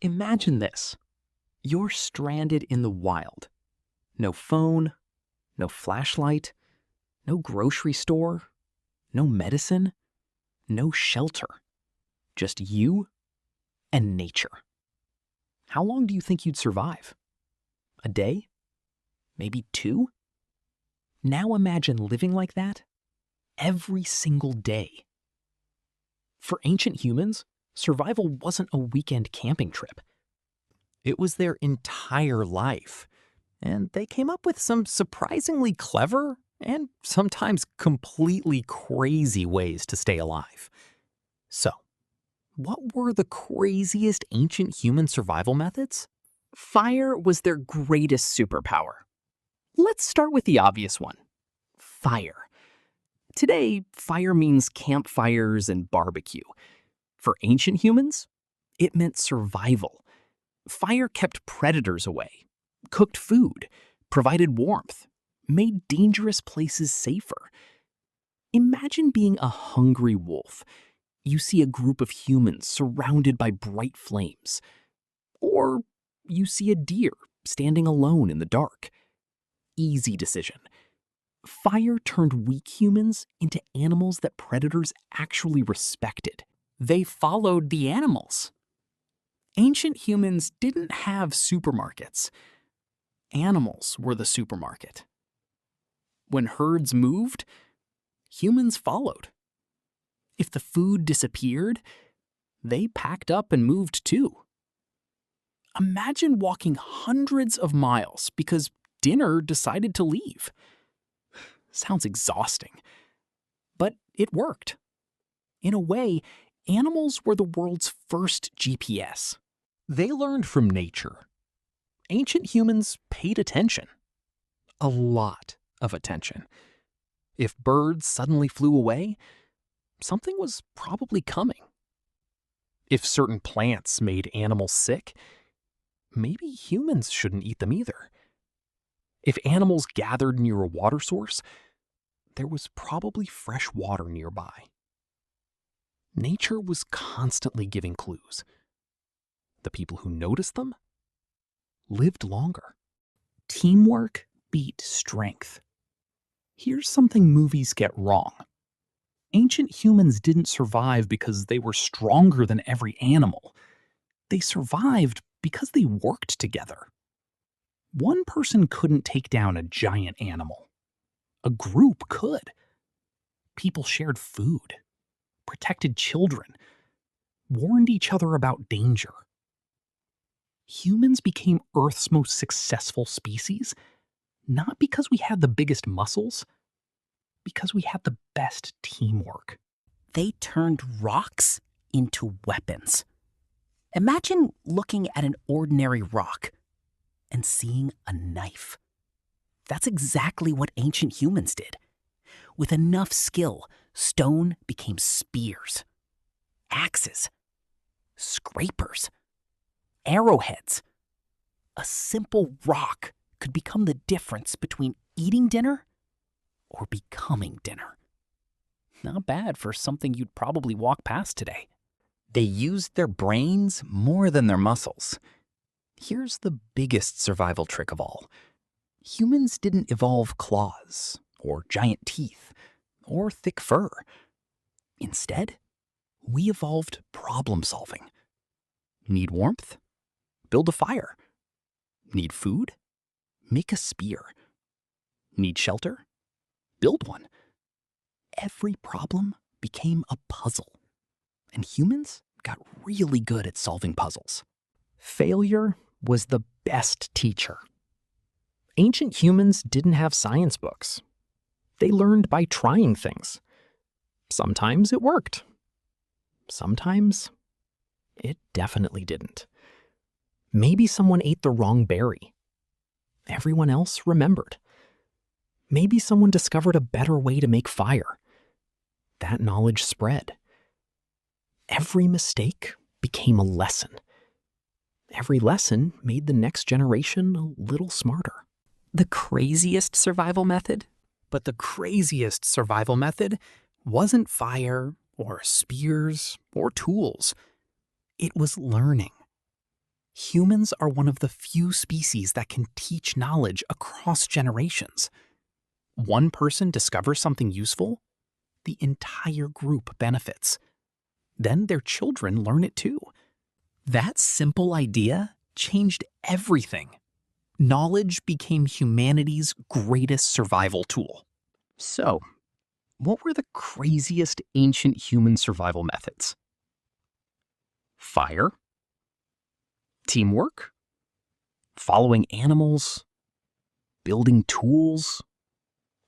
Imagine this. You're stranded in the wild. No phone, no flashlight, no grocery store, no medicine, no shelter. Just you and nature. How long do you think you'd survive? A day? Maybe 2? Now imagine living like that every single day. For ancient humans, survival wasn't a weekend camping trip. It was their entire life. And they came up with some surprisingly clever and sometimes completely crazy ways to stay alive. So, what were the craziest ancient human survival methods? Fire was their greatest superpower. Let's start with the obvious one. Fire. Today, fire means campfires and barbecue. For ancient humans, it meant survival. Fire kept predators away, cooked food, provided warmth, made dangerous places safer. Imagine being a hungry wolf. You see a group of humans surrounded by bright flames. Or you see a deer standing alone in the dark. Easy decision. Fire turned weak humans into animals that predators actually respected. They followed the animals. Ancient humans didn't have supermarkets. Animals were the supermarket. When herds moved, humans followed. If the food disappeared, they packed up and moved too. Imagine walking hundreds of miles because dinner decided to leave. Sounds exhausting, but it worked. In a way, animals were the world's first GPS. They learned from nature. Ancient humans paid attention. A lot of attention. If birds suddenly flew away, something was probably coming. If certain plants made animals sick, maybe humans shouldn't eat them either. If animals gathered near a water source, there was probably fresh water nearby. Nature was constantly giving clues. The people who noticed them lived longer. Teamwork beat strength. Here's something movies get wrong. Ancient humans didn't survive because they were stronger than every animal. They survived because they worked together. One person couldn't take down a giant animal. A group could. People shared food, protected children, warned each other about danger. Humans became Earth's most successful species, not because we had the biggest muscles, because we had the best teamwork. They turned rocks into weapons. Imagine looking at an ordinary rock and seeing a knife. That's exactly what ancient humans did. With enough skill, stone became spears, axes, scrapers, arrowheads. A simple rock could become the difference between eating dinner or becoming dinner. Not bad for something you'd probably walk past today. They used their brains more than their muscles. Here's the biggest survival trick of all. Humans didn't evolve claws, or giant teeth, or thick fur. Instead, we evolved problem solving. Need warmth? Build a fire. Need food? Make a spear. Need shelter? Build one. Every problem became a puzzle. And humans got really good at solving puzzles. Failure was the best teacher. Ancient humans didn't have science books. They learned by trying things. Sometimes it worked. Sometimes it definitely didn't. Maybe someone ate the wrong berry. Everyone else remembered. Maybe someone discovered a better way to make fire. That knowledge spread. Every mistake became a lesson. Every lesson made the next generation a little smarter. The craziest survival method? But the craziest survival method wasn't fire or spears or tools. It was learning. Humans are one of the few species that can teach knowledge across generations. One person discovers something useful, the entire group benefits. Then their children learn it too. That simple idea changed everything. Knowledge became humanity's greatest survival tool. So, what were the craziest ancient human survival methods? Fire? Teamwork? Following animals? Building tools?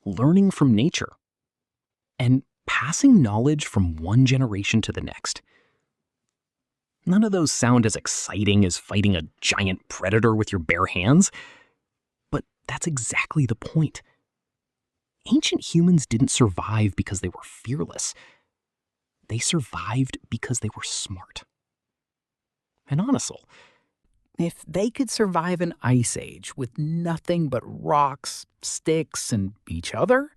Learning from nature? And passing knowledge from one generation to the next. None of those sound as exciting as fighting a giant predator with your bare hands, but that's exactly the point. Ancient humans didn't survive because they were fearless. They survived because they were smart. And honestly, If they could survive an ice age with nothing but rocks, sticks, and each other,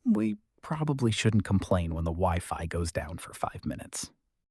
we probably shouldn't complain when the Wi-Fi goes down for 5 minutes.